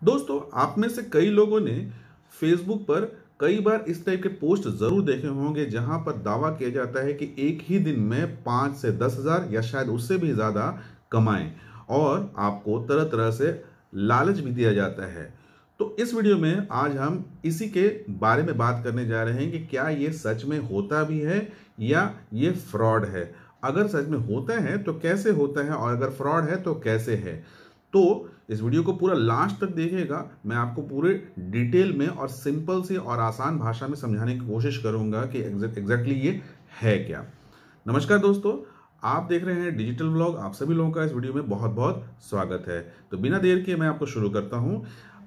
दोस्तों, आप में से कई लोगों ने फेसबुक पर कई बार इस टाइप के पोस्ट जरूर देखे होंगे जहां पर दावा किया जाता है कि एक ही दिन में 5 से 10 हज़ार या शायद उससे भी ज्यादा कमाएं और आपको तरह तरह से लालच भी दिया जाता है। तो इस वीडियो में आज हम इसी के बारे में बात करने जा रहे हैं कि क्या ये सच में होता भी है या ये फ्रॉड है। अगर सच में होता है तो कैसे होता है और अगर फ्रॉड है तो कैसे है। तो इस वीडियो को पूरा लास्ट तक देखिएगा। मैं आपको पूरे डिटेल में और सिंपल सी और आसान भाषा में समझाने की कोशिश करूंगा कि एग्जैक्टली ये है क्या। नमस्कार दोस्तों, आप देख रहे हैं डिजिटल व्लॉग। आप सभी लोगों का इस वीडियो में बहुत बहुत स्वागत है। तो बिना देर किए मैं आपको शुरू करता हूं।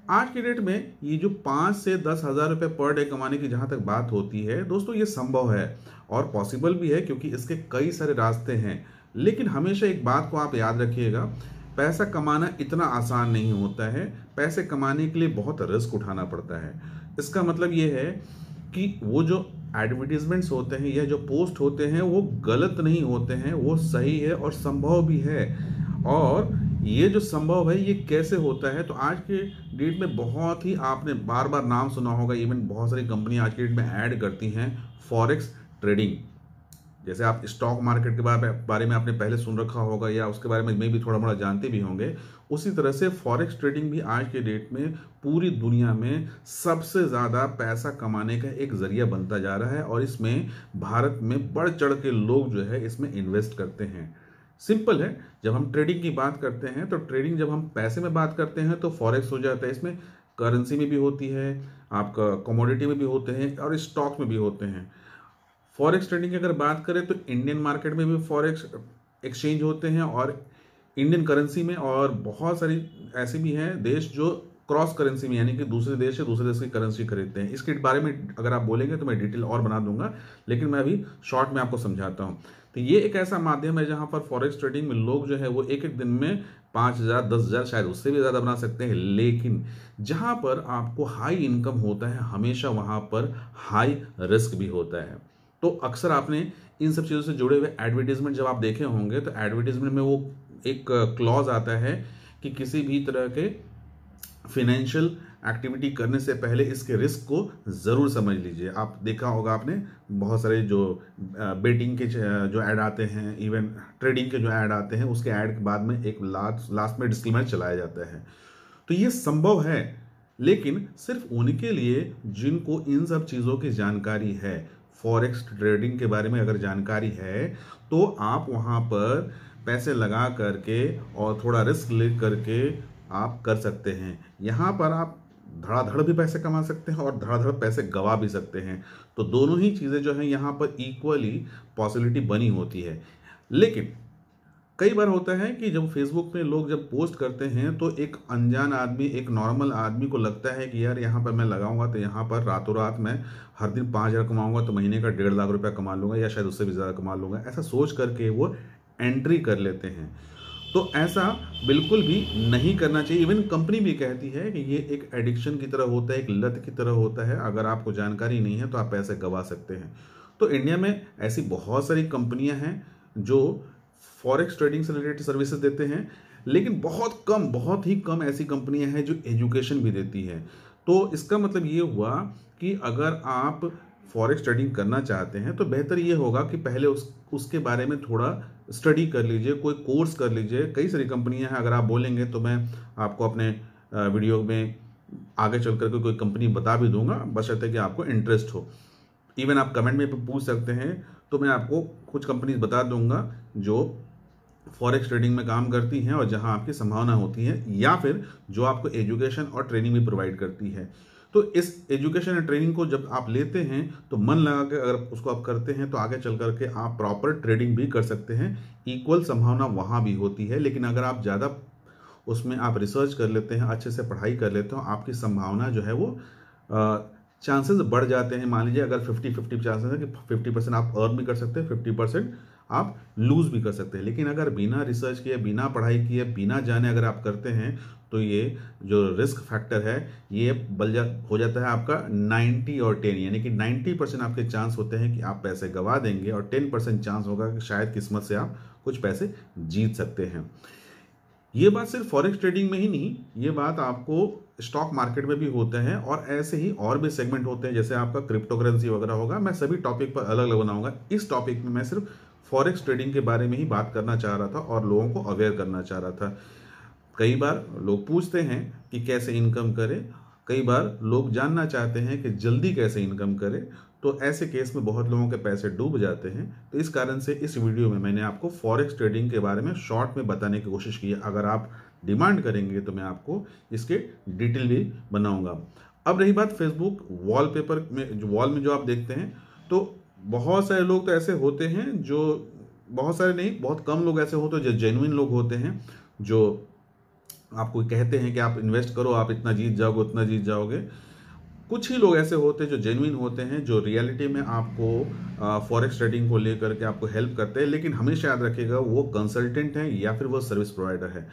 आज की डेट में ये जो 5 से 10 हज़ार रुपए पर डे कमाने की जहां तक बात होती है दोस्तों, ये संभव है और पॉसिबल भी है क्योंकि इसके कई सारे रास्ते हैं। लेकिन हमेशा एक बात को आप याद रखिएगा, पैसा कमाना इतना आसान नहीं होता है। पैसे कमाने के लिए बहुत रिस्क उठाना पड़ता है। इसका मतलब ये है कि वो जो एडवर्टीजमेंट्स होते हैं या जो पोस्ट होते हैं वो गलत नहीं होते हैं, वो सही है और संभव भी है। और ये जो संभव है ये कैसे होता है, तो आज के डेट में बहुत ही आपने बार बार नाम सुना होगा। इवन बहुत सारी कंपनी आज के डेट में ऐड करती हैं फॉरेक्स ट्रेडिंग। जैसे आप स्टॉक मार्केट के बारे में आपने पहले सुन रखा होगा या उसके बारे में भी थोड़ा मोड़ा जानते भी होंगे, उसी तरह से फॉरेक्स ट्रेडिंग भी आज के डेट में पूरी दुनिया में सबसे ज़्यादा पैसा कमाने का एक जरिया बनता जा रहा है। और इसमें भारत में बढ़ चढ़ के लोग जो है इसमें इन्वेस्ट करते हैं। सिंपल है, जब हम ट्रेडिंग की बात करते हैं तो ट्रेडिंग, जब हम पैसे में बात करते हैं तो फॉरेक्स हो जाता है। इसमें करेंसी में भी होती है, आपका कमोडिटी में भी होते हैं और स्टॉक्स में भी होते हैं। फॉरेक्स ट्रेडिंग की अगर बात करें तो इंडियन मार्केट में भी फॉरेक्स एक्सचेंज होते हैं और इंडियन करेंसी में, और बहुत सारी ऐसे भी हैं देश जो क्रॉस करेंसी में यानी कि दूसरे देश से दूसरे देश की करेंसी खरीदते हैं। इसके बारे में अगर आप बोलेंगे तो मैं डिटेल और बना दूंगा, लेकिन मैं अभी शॉर्ट में आपको समझाता हूं। तो ये एक ऐसा माध्यम है जहां पर फॉरेक्स ट्रेडिंग में लोग जो है वो एक एक दिन में 5 हज़ार 10 हज़ार शायद उससे भी ज़्यादा बना सकते हैं। लेकिन जहां पर आपको हाई इनकम होता है हमेशा वहां पर हाई रिस्क भी होता है। तो अक्सर आपने इन सब चीज़ों से जुड़े हुए एडवर्टीजमेंट जब आप देखे होंगे तो एडवर्टीजमेंट में वो एक क्लॉज आता है कि किसी भी तरह के फिनेंशियल एक्टिविटी करने से पहले इसके रिस्क को ज़रूर समझ लीजिए। आप देखा होगा आपने बहुत सारे जो बेटिंग के जो ऐड आते हैं, इवन ट्रेडिंग के जो ऐड आते हैं, उसके ऐड के बाद में एक लास्ट में डिस्क्लेमर चलाया जाता है। तो ये संभव है, लेकिन सिर्फ उनके लिए जिनको इन सब चीज़ों की जानकारी है। फॉरेक्स ट्रेडिंग के बारे में अगर जानकारी है तो आप वहाँ पर पैसे लगा करके और थोड़ा रिस्क ले करके आप कर सकते हैं। यहाँ पर आप धड़ाधड़ भी पैसे कमा सकते हैं और धड़ाधड़ पैसे गवा भी सकते हैं। तो दोनों ही चीज़ें जो हैं यहाँ पर इक्वली पॉसिबिलिटी बनी होती है। लेकिन कई बार होता है कि जब फेसबुक पे लोग जब पोस्ट करते हैं तो एक अनजान आदमी, एक नॉर्मल आदमी को लगता है कि यार यहाँ पर मैं लगाऊंगा तो यहाँ पर रातों रात मैं हर दिन 5 हज़ार कमाऊंगा तो महीने का 1.5 लाख रुपया कमा लूंगा या शायद उससे भी ज़्यादा कमा लूंगा, ऐसा सोच करके वो एंट्री कर लेते हैं। तो ऐसा बिल्कुल भी नहीं करना चाहिए। इवन कंपनी भी कहती है कि ये एक एडिक्शन की तरह होता है, एक लत की तरह होता है। अगर आपको जानकारी नहीं है तो आप पैसे गवा सकते हैं। तो इंडिया में ऐसी बहुत सारी कंपनियां हैं जो फॉरेक्स ट्रेडिंग से रिलेटेड सर्विसेज देते हैं, लेकिन बहुत ही कम ऐसी कंपनियां हैं जो एजुकेशन भी देती हैं। तो इसका मतलब ये हुआ कि अगर आप फॉरेक्स ट्रेडिंग करना चाहते हैं तो बेहतर ये होगा कि पहले उसके बारे में थोड़ा स्टडी कर लीजिए, कोई कोर्स कर लीजिए। कई सारी कंपनियां हैं, अगर आप बोलेंगे तो मैं आपको अपने वीडियो में आगे चल करके कोई कंपनी बता भी दूंगा, बशर्ते कि आपको इंटरेस्ट हो। इवन आप कमेंट में पूछ सकते हैं तो मैं आपको कुछ कंपनीज बता दूंगा जो फॉरेक्स ट्रेडिंग में काम करती हैं और जहां आपकी संभावना होती है, या फिर जो आपको एजुकेशन और ट्रेनिंग भी प्रोवाइड करती है। तो इस एजुकेशन और ट्रेनिंग को जब आप लेते हैं तो मन लगा के अगर उसको आप करते हैं तो आगे चल करके आप प्रॉपर ट्रेडिंग भी कर सकते हैं। इक्वल संभावना वहां भी होती है। लेकिन अगर आप ज़्यादा उसमें आप रिसर्च कर लेते हैं, अच्छे से पढ़ाई कर लेते हो, आपकी संभावना जो है वो चांसेस बढ़ जाते हैं। मान लीजिए अगर 50-50 चांसेस है कि 50% आप अर्न भी कर सकते हैं, 50% आप लूज भी कर सकते हैं। लेकिन अगर बिना रिसर्च किए, बिना पढ़ाई किए, बिना जाने अगर आप करते हैं तो ये जो रिस्क फैक्टर है ये हो जाता है आपका 90 और 10, यानी कि 90% आपके चांस होते हैं कि आप पैसे गवा देंगे और 10% चांस होगा कि शायद किस्मत से आप कुछ पैसे जीत सकते हैं। ये बात सिर्फ फॉरेक्स ट्रेडिंग में ही नहीं, ये बात आपको स्टॉक मार्केट में भी होते हैं और ऐसे ही और भी सेगमेंट होते हैं, जैसे आपका क्रिप्टो करेंसी वगैरह होगा। मैं सभी टॉपिक पर अलग अलग बनाऊंगा। इस टॉपिक में मैं सिर्फ फॉरेक्स ट्रेडिंग के बारे में ही बात करना चाह रहा था और लोगों को अवेयर करना चाह रहा था। कई बार लोग पूछते हैं कि कैसे इनकम करें, कई बार लोग जानना चाहते हैं कि जल्दी कैसे इनकम करें, तो ऐसे केस में बहुत लोगों के पैसे डूब जाते हैं। तो इस कारण से इस वीडियो में मैंने आपको फॉरेक्स ट्रेडिंग के बारे में शॉर्ट में बताने की कोशिश की है। अगर आप डिमांड करेंगे तो मैं आपको इसके डिटेल भी बनाऊंगा। अब रही बात फेसबुक वॉलपेपर में, जो वॉल में जो आप देखते हैं, तो बहुत सारे लोग तो ऐसे होते हैं जो, बहुत सारे नहीं, बहुत कम लोग ऐसे होते हैं जो जेन्युइन लोग होते हैं, जो आपको कहते हैं कि आप इन्वेस्ट करो, आप इतना जीत जाओगे, उतना जीत जाओगे। कुछ ही लोग ऐसे होते हैं जो जेन्युइन होते हैं, जो रियलिटी में आपको फॉरेक्स ट्रेडिंग को लेकर के आपको हेल्प करते हैं। लेकिन हमेशा याद रखिएगा, वो कंसल्टेंट हैं या फिर वो सर्विस प्रोवाइडर है।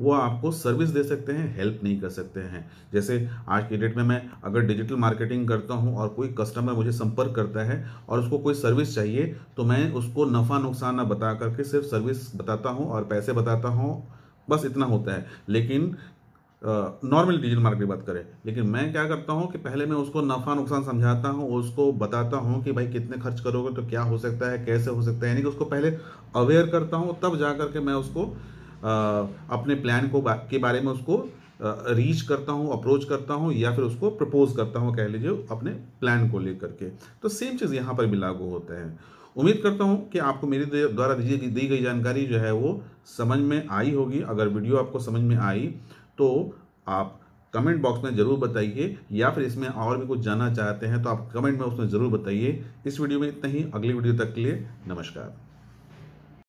वो आपको सर्विस दे सकते हैं, हेल्प नहीं कर सकते हैं। जैसे आज की डेट में मैं अगर डिजिटल मार्केटिंग करता हूं और कोई कस्टमर मुझे संपर्क करता है और उसको कोई सर्विस चाहिए, तो मैं उसको नफ़ा नुकसान ना बता करके सिर्फ सर्विस बताता हूं और पैसे बताता हूं, बस इतना होता है। लेकिन नॉर्मल डिजिटल मार्केटिंग बात करें, लेकिन मैं क्या करता हूं कि पहले मैं उसको नफ़ा नुकसान समझाता हूं, उसको बताता हूं कि भाई कितने खर्च करोगे तो क्या हो सकता है, कैसे हो सकता है, यानी कि उसको पहले अवेयर करता हूं, तब जा करके मैं उसको अपने प्लान को के बारे में उसको रीच करता हूं, अप्रोच करता हूं, या फिर उसको प्रपोज करता हूं, कह लीजिए, अपने प्लान को लेकर के। तो सेम चीज़ यहाँ पर भी लागू होता है। उम्मीद करता हूं कि आपको मेरे द्वारा दी गई जानकारी जो है वो समझ में आई होगी। अगर वीडियो आपको समझ में आई तो आप कमेंट बॉक्स में ज़रूर बताइए, या फिर इसमें और भी कुछ जानना चाहते हैं तो आप कमेंट में उसमें ज़रूर बताइए। इस वीडियो में इतना ही। अगली वीडियो तक के लिए नमस्कार।